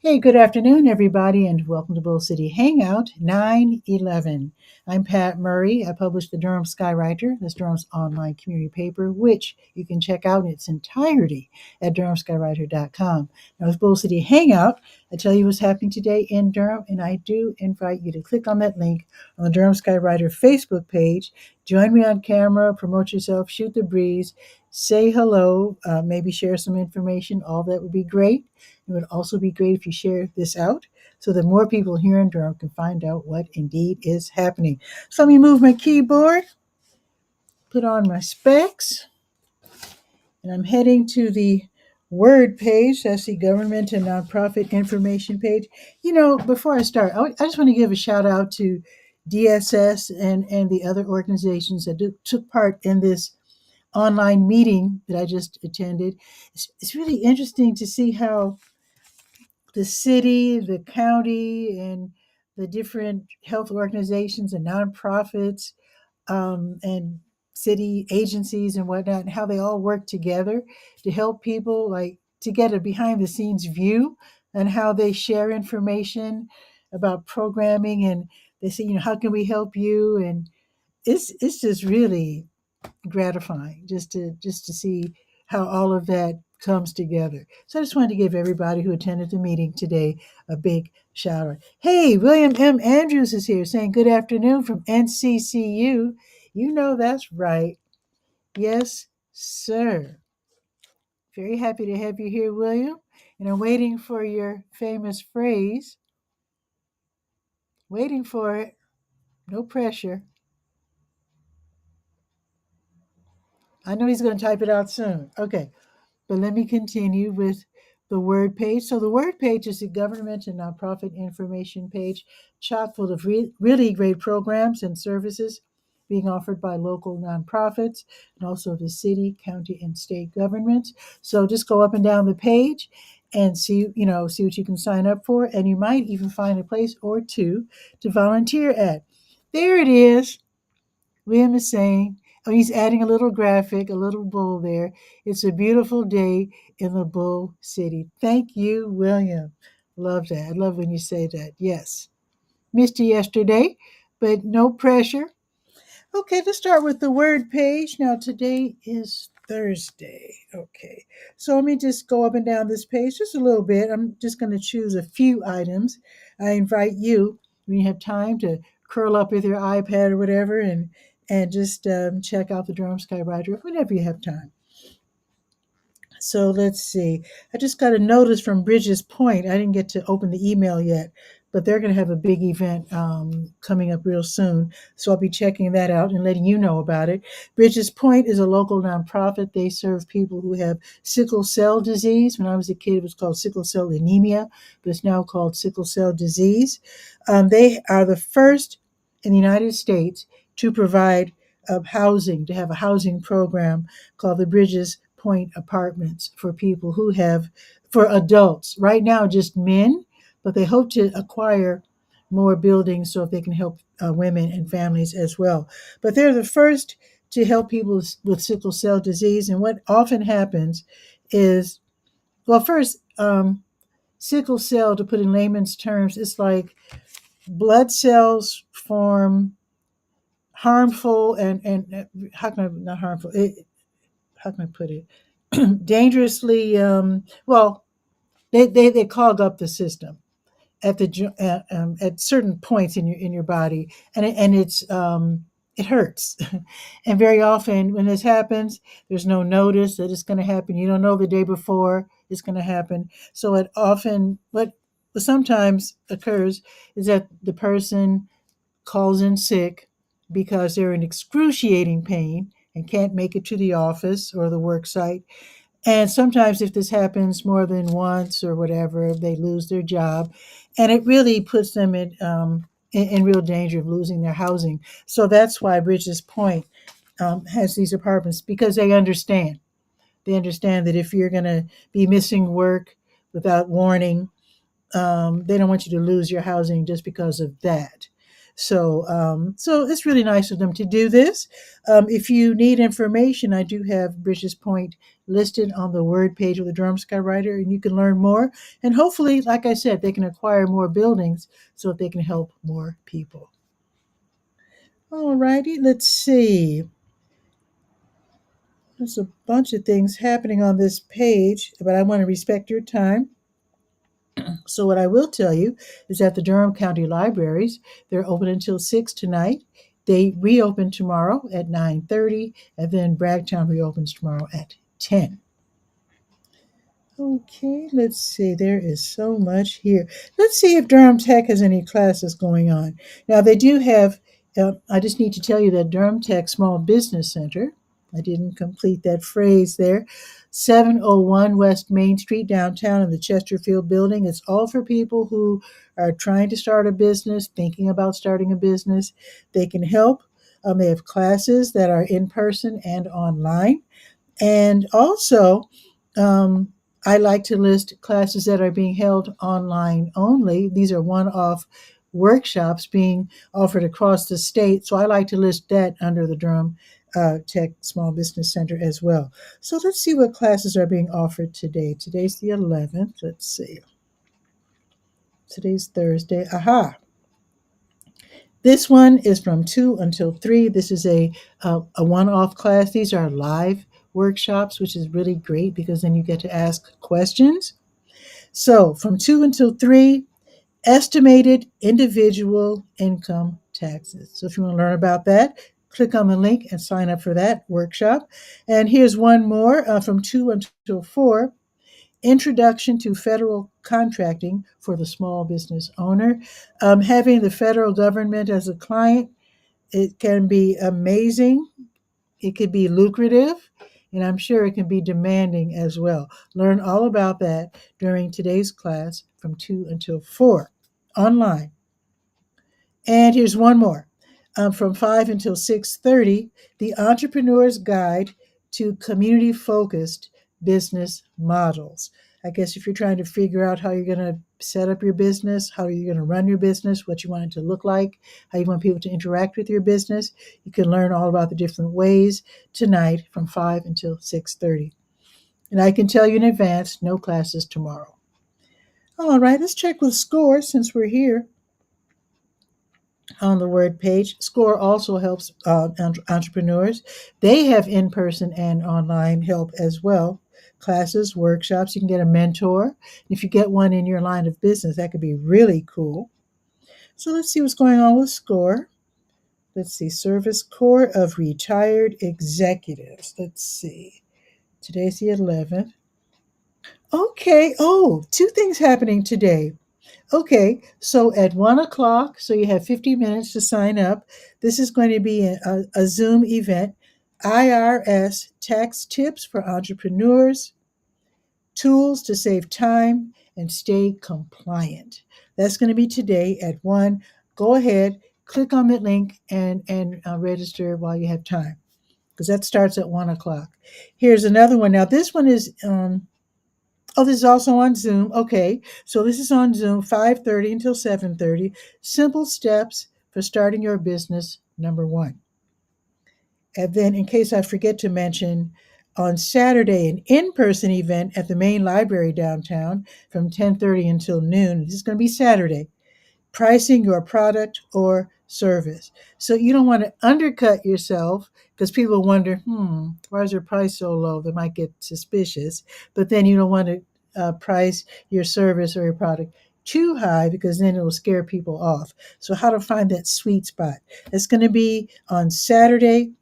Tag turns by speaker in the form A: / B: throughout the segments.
A: Hey, good afternoon, everybody, and welcome to Bull City Hangout 9/11. I'm Pat Murray. I publish the Durham Skywriter, that's Durham's online community paper, which you can check out in its entirety at durhamskywriter.com. Now, with Bull City Hangout, I tell you what's happening today in Durham, and I do invite you to click on that link on the Durham Skywriter Facebook page. Join me on camera, promote yourself, shoot the breeze, say hello, maybe share some information. All that would be great. It would also be great if you share this out so that more people here in Durham can find out what indeed is happening. So let me move my keyboard, put on my specs, and I'm heading to the Word page. That's the government and nonprofit information page. Before I start, I just want to give a shout out to DSS and the other organizations that took part in this online meeting that I just attended. It's really interesting to see how the city, the county, and the different health organizations and nonprofits and city agencies and whatnot, and how they all work together to help people, like to get a behind the scenes view and how they share information about programming. And they say, how can we help you? And it's just really gratifying just to see how all of that comes together. So I just wanted to give everybody who attended the meeting today a big shout out. Hey, William M. Andrews is here saying good afternoon from NCCU. You know that's right. Yes, sir. Very happy to have you here, William. And I'm waiting for your famous phrase. Waiting for it. No pressure. I know he's going to type it out soon. Okay. But let me continue with the Word page. So the Word page is the government and nonprofit information page, chock full of really great programs and services being offered by local nonprofits and also the city, county, and state governments. So just go up and down the page and see what you can sign up for, and you might even find a place or two to volunteer at. There it is. Liam is saying, oh, he's adding a little graphic, a little bull there. It's a beautiful day in the Bull City. Thank you, William. Love that. I love when you say that. Yes. Missed you yesterday, but no pressure. Okay, let's start with the Word page. Now, today is Thursday. Okay, so let me just go up and down this page just a little bit. I'm just going to choose a few items. I invite you, when you have time, to curl up with your iPad or whatever and just check out the Durham Skywriter whenever you have time. So let's see. I just got a notice from Bridges Point. I didn't get to open the email yet, but they're going to have a big event coming up real soon. So I'll be checking that out and letting you know about it. Bridges Point is a local nonprofit. They serve people who have sickle cell disease. When I was a kid, it was called sickle cell anemia, but it's now called sickle cell disease. They are the first in the United States to provide housing, to have a housing program called the Bridges Point Apartments for people who have, for adults. Right now, just men, but they hope to acquire more buildings so if they can help women and families as well. But they're the first to help people with sickle cell disease. And what often happens is, well, first, sickle cell, to put in layman's terms, it's like blood cells form harmful and how can I, not harmful, how can I put it? Dangerously, well, they clog up the system at certain points in your body, it hurts. And very often when this happens, there's no notice that it's going to happen. You don't know the day before it's going to happen. So it often, what sometimes occurs is that the person calls in sick because they're in excruciating pain and can't make it to the office or the work site. And sometimes, if this happens more than once or whatever, they lose their job, and it really puts them in real danger of losing their housing. So that's why Bridges Point has these apartments, because they understand. They understand that if you're going to be missing work without warning, they don't want you to lose your housing just because of that. So it's really nice of them to do this. If you need information, I do have Bridges Point listed on the word page of the Durham Skywriter, and you can learn more. And hopefully, like I said, they can acquire more buildings so that they can help more people. All righty, let's see. There's a bunch of things happening on this page, but I want to respect your time. So what I will tell you is that the Durham County Libraries, they're open until 6 tonight. They reopen tomorrow at 9:30, and then Bragtown reopens tomorrow at 10. Okay, let's see. There is so much here. Let's see if Durham Tech has any classes going on. Now, they do have, I just need to tell you that Durham Tech Small Business Center, I didn't complete that phrase there, 701 West Main Street, downtown in the Chesterfield building. It's all for people who are trying to start a business, thinking about starting a business. They can help. They have classes that are in person and online. And also, um, I like to list classes that are being held online only. These are one off workshops being offered across the state. So I like to list that under the Durham Tech Small Business Center as well. So let's see what classes are being offered today. Today's the 11th. Let's see. Today's Thursday. Aha. This one is from 2 until 3. This is a one off class. These are live workshops, which is really great because then you get to ask questions. So from 2 until 3, estimated individual income taxes. So if you want to learn about that, click on the link and sign up for that workshop. And here's one more from 2 until 4. Introduction to Federal Contracting for the Small Business Owner. Having the federal government as a client, it can be amazing. It could be lucrative, and I'm sure it can be demanding as well. Learn all about that during today's class from 2 until 4 online. And here's one more. From 5 until 6:30, The Entrepreneur's Guide to Community-Focused Business Models. I guess if you're trying to figure out how you're going to set up your business, how you're going to run your business, what you want it to look like, how you want people to interact with your business, you can learn all about the different ways tonight from 5 until 6:30. And I can tell you in advance, no classes tomorrow. All right, let's check with SCORE since we're here on the word page. SCORE also helps entrepreneurs. They have in person and online help as well. Classes, workshops, you can get a mentor. If you get one in your line of business, that could be really cool. So let's see what's going on with SCORE. Let's see, Service Corps of Retired Executives. Let's see. Today's the 11th. Okay. Oh, two things happening today. Okay, so at 1 o'clock, so you have 50 minutes to sign up. This is going to be a Zoom event. IRS tax tips for entrepreneurs, tools to save time and stay compliant. That's going to be today at 1. Go ahead, click on that link and register while you have time because that starts at 1 o'clock. Here's another one. Now, this one is oh, this is also on Zoom. Okay, so this is on Zoom, 5:30 until 7:30. Simple steps for starting your business, number 1. And then, in case I forget to mention, on Saturday, an in-person event at the main library downtown from 10:30 until noon. This is going to be Saturday. Pricing your product or service. So you don't want to undercut yourself because people wonder, why is your price so low? They might get suspicious. But then you don't want to price your service or your product too high because then it will scare people off. So how to find that sweet spot. It's going to be on Saturday,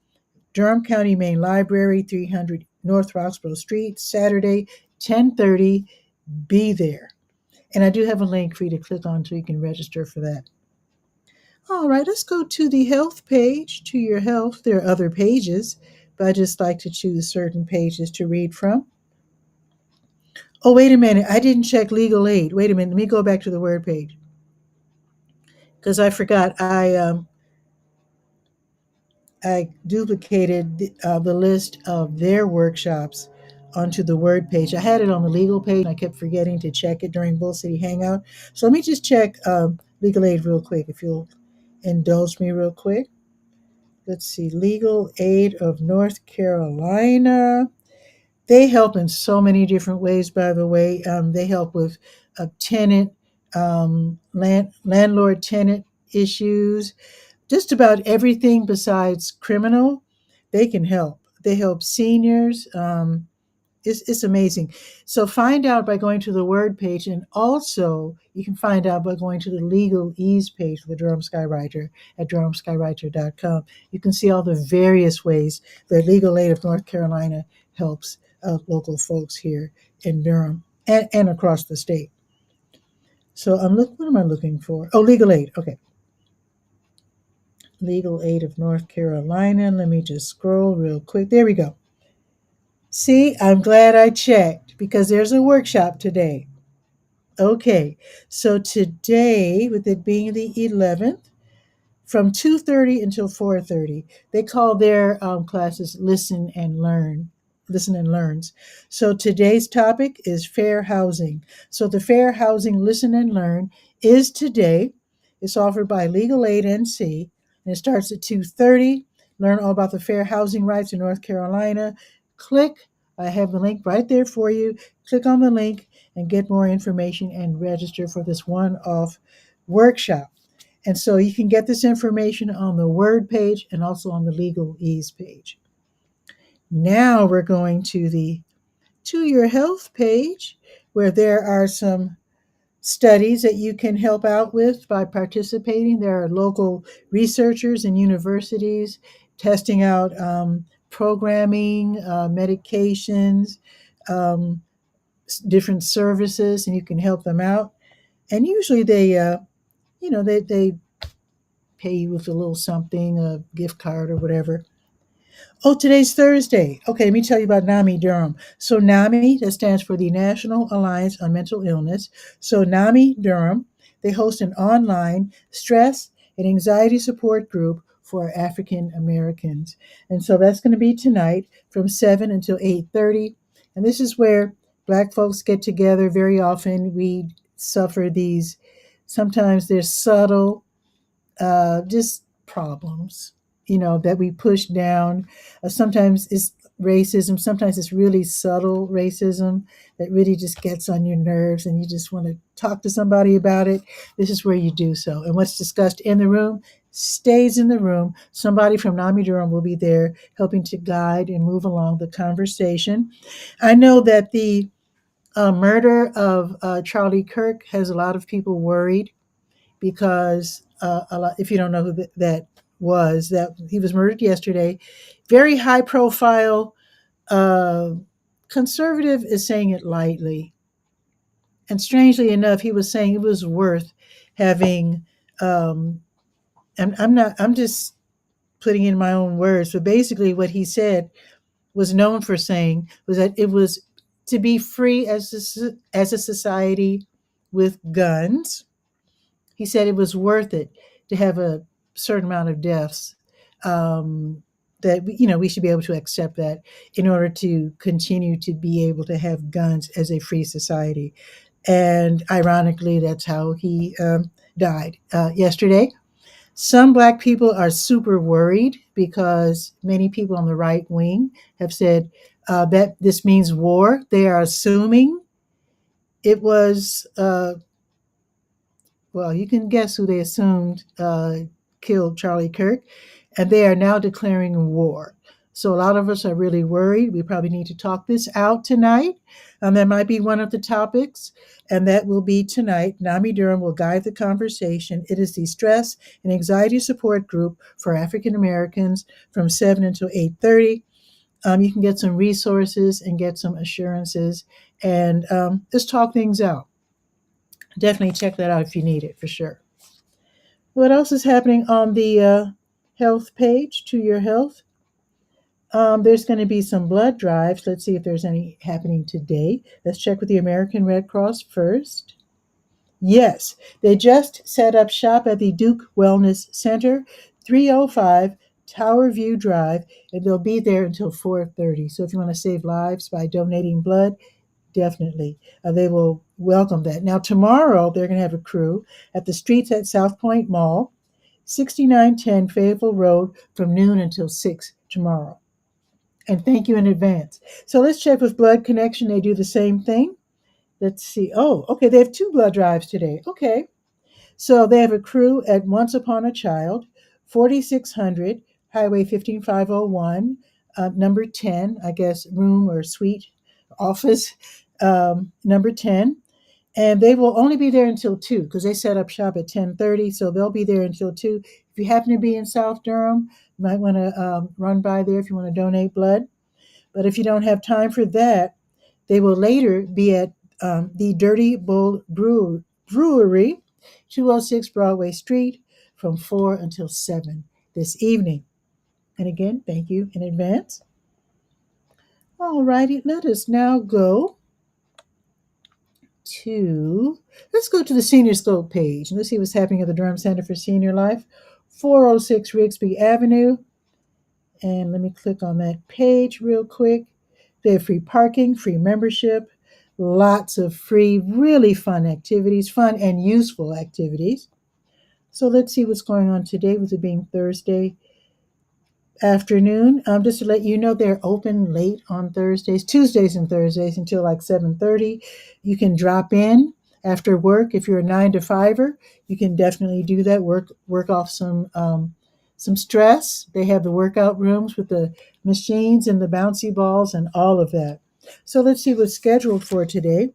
A: Durham County Main Library, 300 North Roxborough Street, Saturday, 10:30. Be there. And I do have a link for you to click on so you can register for that. All right, let's go to the health page, to your health. There are other pages, but I just like to choose certain pages to read from. Oh, wait a minute. I didn't check legal aid. Wait a minute. Let me go back to the word page because I forgot. I duplicated the list of their workshops onto the word page. I had it on the legal page. And I kept forgetting to check it during Bull City Hangout. So let me just check legal aid real quick, if you'll indulge me real quick. Let's see, Legal Aid of North Carolina. They help in so many different ways, by the way. They help with tenant, landlord tenant issues, just about everything besides criminal. They can help. They help seniors. It's amazing. So find out by going to the word page, and also you can find out by going to the legal ease page for the Durham Skywriter at durhamskywriter.com. You can see all the various ways that Legal Aid of North Carolina helps local folks here in Durham and across the state. So what am I looking for? Oh, Legal Aid. Okay. Legal Aid of North Carolina. Let me just scroll real quick. There we go. See, I'm glad I checked because there's a workshop today. Okay, so today, with it being the 11th, from 2:30 until 4:30, they call their classes Listen and Learns. So today's topic is fair housing. So the Fair Housing Listen and Learn is today. It's offered by Legal Aid NC, and it starts at 2:30. Learn all about the fair housing rights in North Carolina. Click, I have the link right there for you. Click on the link and get more information and register for this one-off workshop. And so you can get this information on the Word page and also on the Legal Ease page. Now we're going to the To Your Health page, where there are some studies that you can help out with by participating. There are local researchers and universities testing out programming, medications, um, different services, and you can help them out. And usually they pay you with a little something, a gift card or whatever. Oh, today's Thursday. Okay, let me tell you about NAMI Durham. So NAMI, that stands for the National Alliance on Mental Illness. So NAMI Durham, they host an online stress and anxiety support group for African Americans. And so that's going to be tonight from 7 until 8:30. And this is where Black folks get together. Very often we suffer these, sometimes they're subtle just problems, that we push down. Sometimes it's racism, sometimes it's really subtle racism that really just gets on your nerves and you just want to talk to somebody about it. This is where you do so. And what's discussed in the room stays in the room. Somebody from NAMI Durham will be there helping to guide and move along the conversation. I know that the murder of Charlie Kirk has a lot of people worried because if you don't know who that was, that he was murdered yesterday. Very high profile. Uh, Conservative is saying it lightly, and strangely enough, he was saying it was worth having. And I'm not. I'm just putting in my own words, but basically, what he said was known for saying was that it was to be free as a society with guns. He said it was worth it to have a certain amount of deaths. That we should be able to accept that in order to continue to be able to have guns as a free society. And ironically, that's how he died yesterday. Some Black people are super worried because many people on the right wing have said that this means war. They are assuming it was well, you can guess who they assumed killed Charlie Kirk, and they are now declaring war. So a lot of us are really worried. We probably need to talk this out tonight. That might be one of the topics, and that will be tonight. NAMI Durham will guide the conversation. It is the Stress and Anxiety Support Group for African Americans from 7 until 8:30. You can get some resources and get some assurances, and just talk things out. Definitely check that out if you need it, for sure. What else is happening on the health page, To Your Health? There's going to be some blood drives. Let's see if there's any happening today. Let's check with the American Red Cross first. Yes, they just set up shop at the Duke Wellness Center, 305 Tower View Drive, and they'll be there until 4:30. So if you want to save lives by donating blood, definitely. They will welcome that. Now, tomorrow, they're going to have a crew at the Streets at South Point Mall. 6910 Fayetteville Road from noon until 6 tomorrow. And thank you in advance. So let's check with Blood Connection. They do the same thing. Let's see. Oh, okay. They have two blood drives today. Okay. So they have a crew at Once Upon a Child, 4600 Highway 15501, number 10, I guess, room or suite, office, number 10. And they will only be there until 2 because they set up shop at 10:30. So they'll be there until 2. If you happen to be in South Durham, you might want to run by there if you want to donate blood. But if you don't have time for that, they will later be at the Dirty Bull Brewery, 206 Broadway Street, from 4 until 7 this evening. And again, thank you in advance. All righty, let us now go let's go to the Senior Scope page and let's see what's happening at the Durham Center for Senior Life, 406 Rigsby Avenue. And let me click on that page real quick. They have free parking, free membership, lots of free, really fun activities, fun and useful activities. So let's see what's going on today with it being Thursday afternoon. Just to let you know, they're open late on Thursdays, Tuesdays and Thursdays until like 7:30. You can drop in after work. If you're a 9 to 5er, you can definitely do that. Work off some stress. They have the workout rooms with the machines and the bouncy balls and all of that. So let's see what's scheduled for today.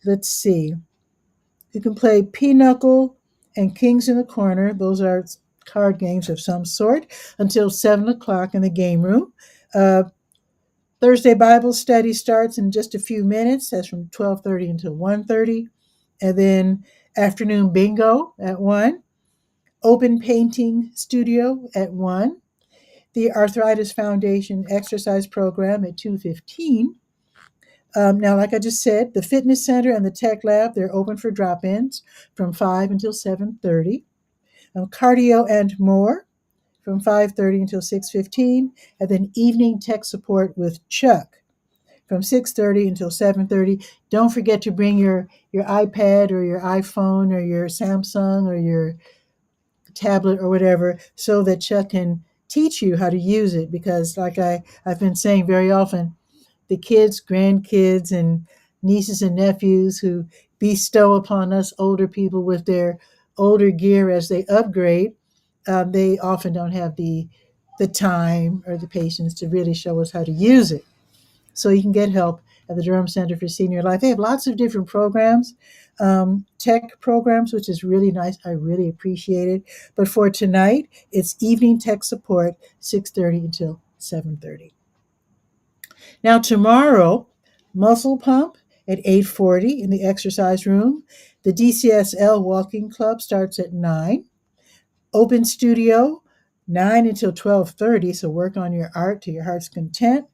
A: Let's see. You can play Pinochle and Kings in the Corner. Those are card games of some sort until 7 o'clock in the game room. Thursday Bible study starts in just a few minutes. That's from 12:30 until 1:30. And then afternoon bingo at 1. Open painting studio at 1. The Arthritis Foundation exercise program at 2:15. Now, like I just said, the fitness center and the tech lab, they're open for drop-ins from 5 until 7:30. Cardio and more from 5:30 until 6:15. And then evening tech support with Chuck from 6:30 until 7:30. Don't forget to bring your iPad or your iPhone or your Samsung or your tablet or whatever so that Chuck can teach you how to use it, because like I've been saying very often, the kids, grandkids, and nieces and nephews who bestow upon us older people with their older gear as they upgrade, they often don't have the time or the patience to really show us how to use it. So you can get help at the Durham Center for Senior Life. They have lots of different programs, tech programs, which is really nice. I really appreciate it. But for tonight, it's evening tech support, 6:30 until 7:30. Now tomorrow, muscle pump at 8:40 in the exercise room. The DCSL walking club starts at 9. Open studio, 9 until 12:30. So work on your art to your heart's content.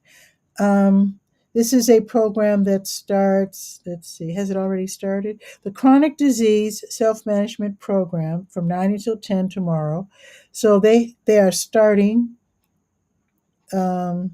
A: This is a program that starts, let's see, has it already started? The Chronic Disease Self-Management Program from 9 until 10 tomorrow. So they are starting, I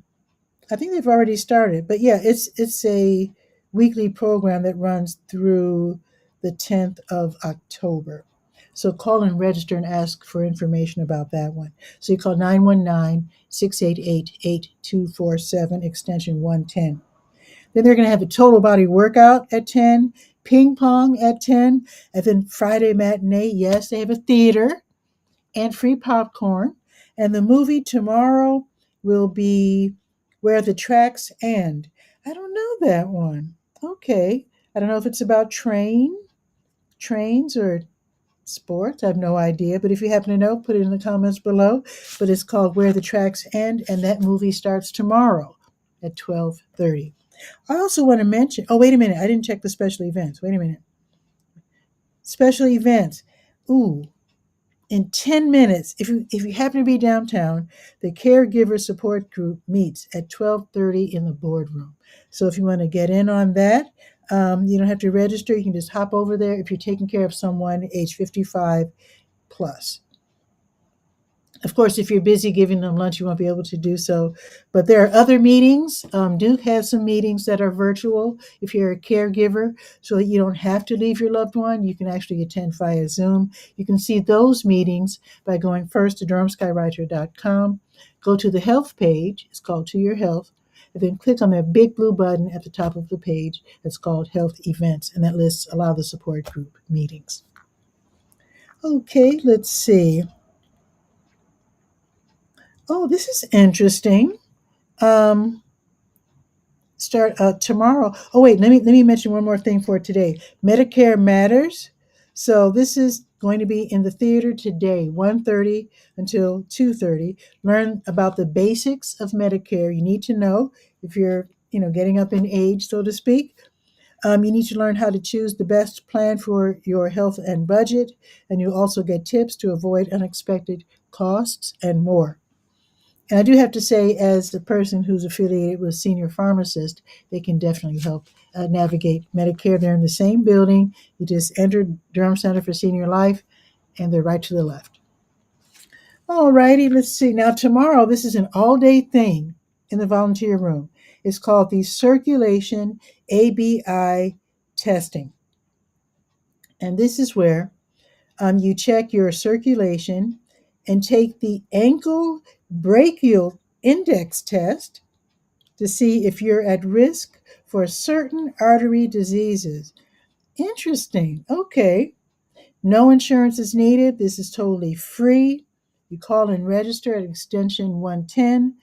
A: think they've already started, but yeah, it's a weekly program that runs through the 10th of October. So call and register and ask for information about that one. So you call 919-688-8247, extension 110. Then they're going to have a total body workout at 10, ping pong at 10, and then Friday matinee. Yes, they have a theater and free popcorn. And the movie tomorrow will be Where the Tracks End. I don't know that one. Okay. I don't know if it's about trains or sports. I have no idea. But if you happen to know, put it in the comments below. But it's called Where the Tracks End, and that movie starts tomorrow at 12:30. I also want to mention, oh, wait a minute. I didn't check the special events. Wait a minute. Special events. Ooh, in 10 minutes, if you happen to be downtown, the caregiver support group meets at 12:30 in the boardroom. So if you want to get in on that, you don't have to register. You can just hop over there if you're taking care of someone age 55 plus. Of course, if you're busy giving them lunch, you won't be able to do so. But there are other meetings. Duke has some meetings that are virtual if you're a caregiver, so that you don't have to leave your loved one. You can actually attend via Zoom. You can see those meetings by going first to durhamskywriter.com, go to the health page. It's called To Your Health. And then click on that big blue button at the top of the page that's called Health Events, and that lists a lot of the support group meetings. Okay, let's see. Oh, this is interesting. Um, Start tomorrow. Oh wait, let me mention one more thing for today. Medicare Matters. So this is going to be in the theater today, 1:30 until 2:30. Learn about the basics of Medicare. You need to know if you're, getting up in age, so to speak. You need to learn how to choose the best plan for your health and budget, and you'll also get tips to avoid unexpected costs and more. And I do have to say, as the person who's affiliated with Senior Pharmacist, they can definitely help navigate Medicare. They're in the same building. You just enter Durham Center for Senior Life, and they're right to the left. All righty, let's see. Now, tomorrow, this is an all day thing in the volunteer room. It's called the Circulation ABI Testing. And this is where you check your circulation and take the ankle brachial index test to see if you're at risk for certain artery diseases. Interesting. Okay. No insurance is needed. This is totally free. You call and register at extension 110.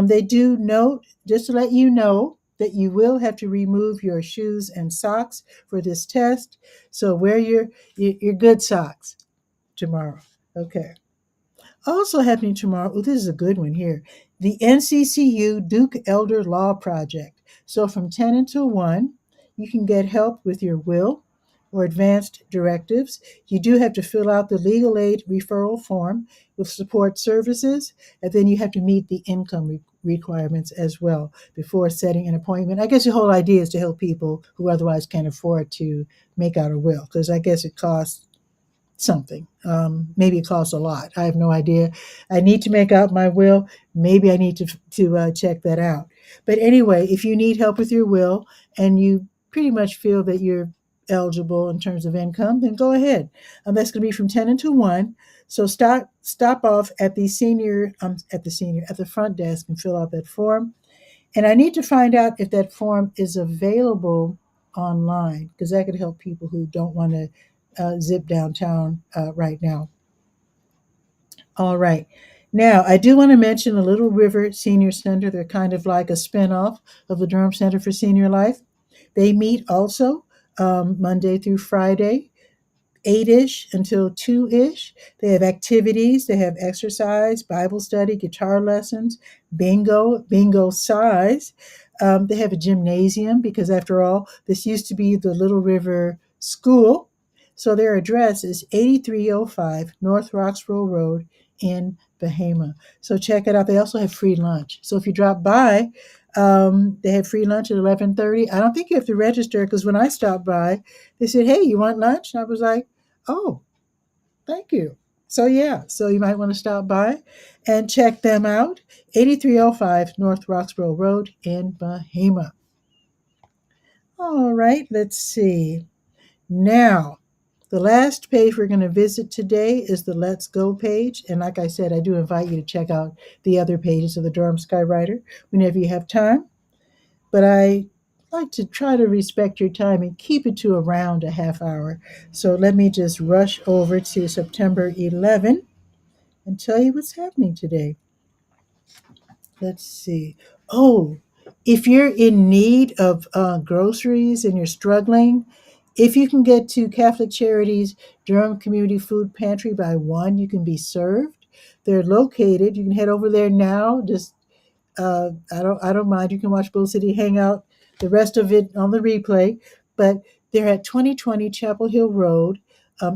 A: They do note, just to let you know, that you will have to remove your shoes and socks for this test. So wear your good socks tomorrow. Okay. Also happening tomorrow, oh, this is a good one here, the NCCU Duke Elder Law Project. So from 10 until 1, you can get help with your will or advanced directives. You do have to fill out the legal aid referral form with support services, and then you have to meet the income requirements as well before setting an appointment. I guess the whole idea is to help people who otherwise can't afford to make out a will, because I guess it costs something. Maybe it costs a lot. I have no idea. I need to make out my will. Maybe I need to check that out. But anyway, if you need help with your will and you pretty much feel that you're eligible in terms of income, then go ahead. That's going to be from 10 until 1. So stop off at the at the front desk and fill out that form. And I need to find out if that form is available online, because that could help people who don't want to zip downtown right now. All right. Now, I do want to mention the Little River Senior Center. They're kind of like a spinoff of the Durham Center for Senior Life. They meet also Monday through Friday, 8-ish until 2-ish. They have activities, they have exercise, Bible study, guitar lessons, bingo size. They have a gymnasium because, after all, this used to be the Little River School. So their address is 8305 North Roxborough Road in Bahama. So check it out. They also have free lunch. So if you drop by, they have free lunch at 11:30. I don't think you have to register, because when I stopped by, they said, "Hey, you want lunch?" And I was like, "Oh, thank you." So yeah, so you might want to stop by and check them out. 8305 North Roxborough Road in Bahama. All right, let's see. Now, the last page we're going to visit today is the Let's Go page. And like I said, I do invite you to check out the other pages of the Durham Skywriter whenever you have time. But I like to try to respect your time and keep it to around a half hour. So let me just rush over to September 11 and tell you what's happening today. Let's see. Oh, if you're in need of groceries and you're struggling, if you can get to Catholic Charities Durham Community Food Pantry by 1, you can be served. They're located. You can head over there now. Just I don't mind. You can watch Bull City Hangout, the rest of it on the replay. But they're at 2020 Chapel Hill Road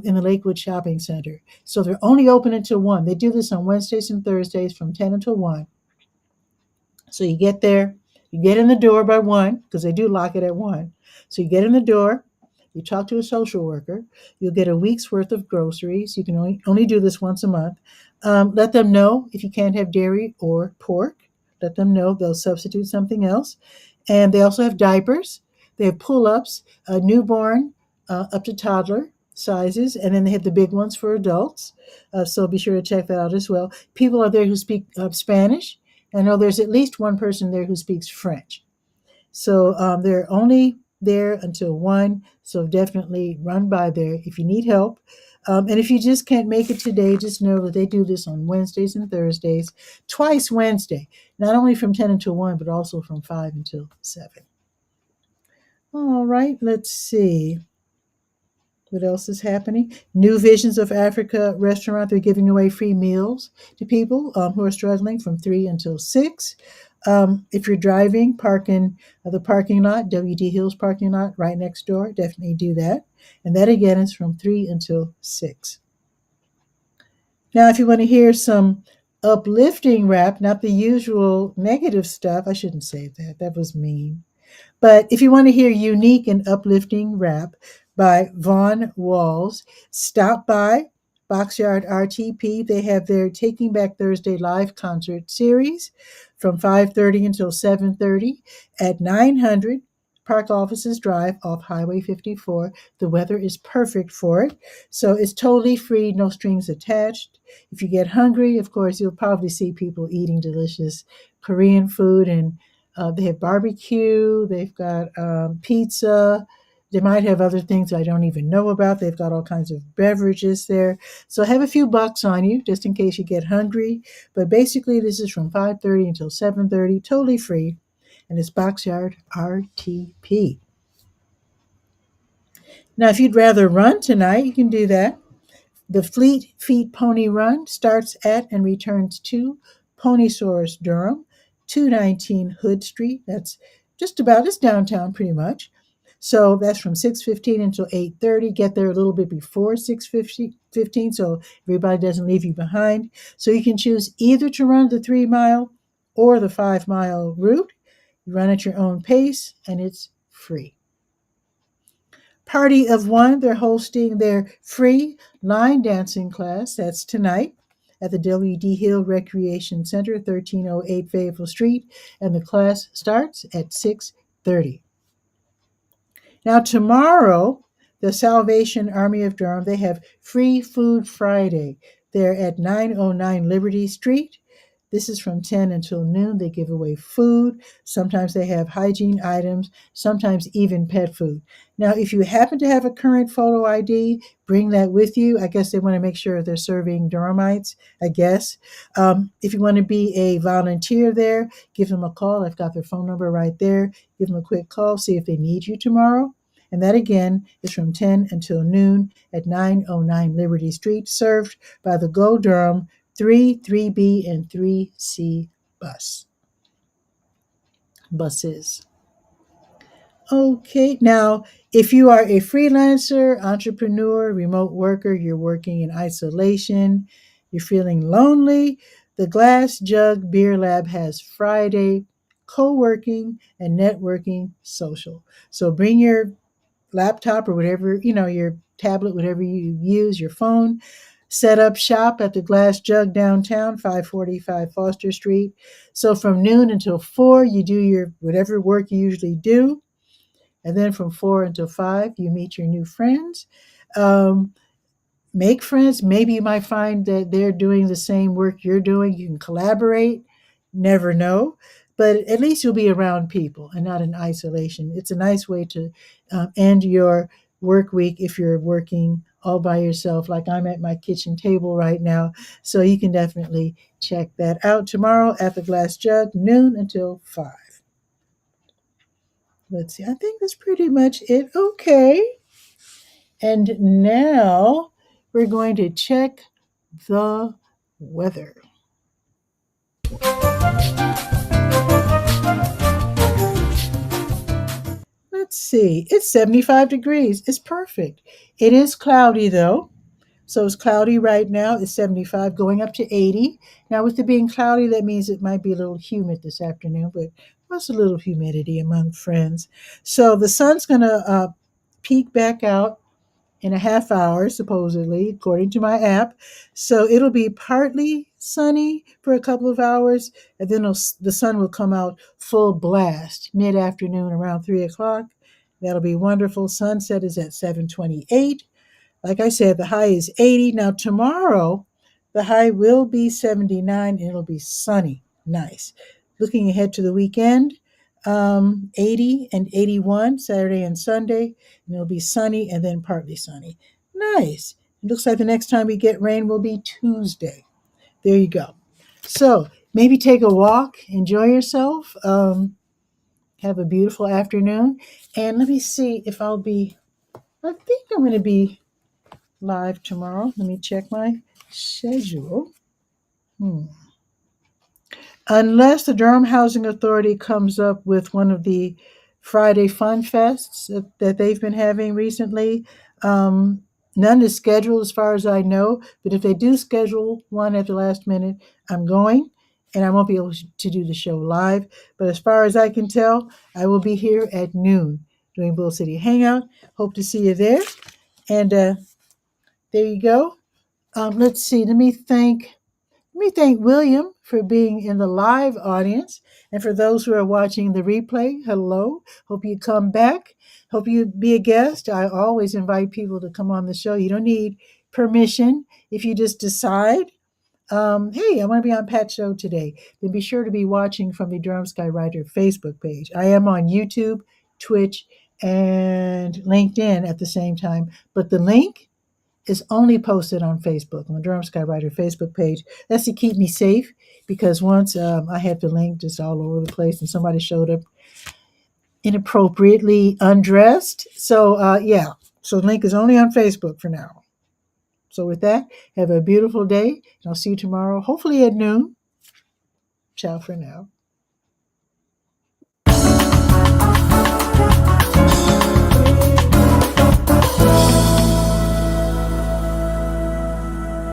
A: in the Lakewood Shopping Center. So they're only open until 1. They do this on Wednesdays and Thursdays from 10 until 1. So you get there, you get in the door by 1, because they do lock it at 1. So you get in the door, you talk to a social worker, you'll get a week's worth of groceries. You can only do this once a month. Let them know if you can't have dairy or pork. Let them know they'll substitute something else. And they also have diapers. They have pull ups, newborn up to toddler sizes, and then they have the big ones for adults. So be sure to check that out as well. People are there who speak Spanish. I know there's at least one person there who speaks French. So they're only there until 1. So definitely run by there if you need help. And if you just can't make it today, just know that they do this on Wednesdays and Thursdays, twice Wednesday, not only from 10 until 1, but also from 5 until 7. All right, let's see. What else is happening? New Visions of Africa restaurant. They're giving away free meals to people who are struggling from 3 until 6. If you're driving, park in the parking lot, WD Hills parking lot right next door. Definitely do that. And that again is from 3 until 6. Now, if you want to hear some uplifting rap, not the usual negative stuff, I shouldn't say that. That was mean. But if you want to hear unique and uplifting rap by Vaughn Walls, stop by Boxyard RTP. They have their Taking Back Thursday live concert series from 5:30 until 7:30 at 900 Park Offices Drive off Highway 54. The weather is perfect for it. So it's totally free, no strings attached. If you get hungry, of course, you'll probably see people eating delicious Korean food, and they have barbecue, they've got pizza. They might have other things I don't even know about. They've got all kinds of beverages there. So have a few bucks on you just in case you get hungry. But basically, this is from 5:30 until 7:30, totally free. And it's Boxyard RTP. Now, if you'd rather run tonight, you can do that. The Fleet Feet Pony Run starts at and returns to Ponysaurus Durham, 219 Hood Street. That's just about, it's downtown pretty much. So that's from 6:15 until 8:30. Get there a little bit before 6:15 so everybody doesn't leave you behind. So you can choose either to run the 3 mile or the 5 mile route. You run at your own pace and it's free. Party of One, they're hosting their free line dancing class. That's tonight at the W.D. Hill Recreation Center, 1308 Fayetteville Street, and the class starts at 6:30. Now tomorrow, the Salvation Army of Durham, they have Free Food Friday. They're at 909 Liberty Street. This is from 10 until noon. They give away food. Sometimes they have hygiene items, sometimes even pet food. Now, if you happen to have a current photo ID, bring that with you. I guess they want to make sure they're serving Durhamites, I guess. If you want to be a volunteer there, give them a call. I've got their phone number right there. Give them a quick call, see if they need you tomorrow. And that again is from 10 until noon at 909 Liberty Street, served by the Go Durham 3B, and 3C buses. Okay, now if you are a freelancer, entrepreneur, remote worker, you're working in isolation, you're feeling lonely, the Glass Jug Beer Lab has Friday co-working and networking social. So bring your laptop or whatever, your tablet, whatever you use, your phone. Set up shop at the Glass Jug downtown, 545 Foster Street. So from noon until 4, you do your whatever work you usually do. And then from 4 until 5, you meet your new friends. Um, Make friends. Maybe you might find that they're doing the same work you're doing. You can collaborate. Never know. But at least you'll be around people and not in isolation. It's a nice way to end your work week if you're working all by yourself, like I'm at my kitchen table right now. So you can definitely check that out tomorrow at the Glass Jug, noon until 5. Let's see. I think that's pretty much it. Okay. And now we're going to check the weather. Let's see. It's 75 degrees. It's perfect. It is cloudy though. So it's cloudy right now. It's 75, going up to 80. Now, with it being cloudy, that means it might be a little humid this afternoon, but what's a little humidity among friends? So the sun's going to peek back out in a half hour, supposedly, according to my app. So it'll be partly sunny for a couple of hours, and then the sun will come out full blast mid afternoon around 3 o'clock. That'll be wonderful. Sunset is at 7:28. Like I said, the high is 80. Now, tomorrow, the high will be 79 and it'll be sunny. Nice. Looking ahead to the weekend, 80 and 81, Saturday and Sunday, and it'll be sunny and then partly sunny. Nice. It looks like the next time we get rain will be Tuesday. There you go. So maybe take a walk, enjoy yourself, have a beautiful afternoon. And let me see if I think I'm going to be live tomorrow. Let me check my schedule. Unless the Durham Housing Authority comes up with one of the Friday Fun Fests that they've been having recently. None is scheduled as far as I know, but if they do schedule one at the last minute, I'm going and I won't be able to do the show live. But as far as I can tell, I will be here at noon doing Bull City Hangout. Hope to see you there. And there you go. Let's see. Let me thank William for being in the live audience. And for those who are watching the replay, hello. Hope you come back. Hope you be a guest. I always invite people to come on the show. You don't need permission. If you just decide, hey, I want to be on Pat's show today, then be sure to be watching from the Durham Skywriter Facebook page. I am on YouTube, Twitch, and LinkedIn at the same time. But the link is only posted on Facebook, on the Durham Skywriter Facebook page. That's to keep me safe, because once I had the link just all over the place and somebody showed up inappropriately undressed. So, yeah, so the link is only on Facebook for now. So with that, have a beautiful day, and I'll see you tomorrow, hopefully at noon. Ciao for now.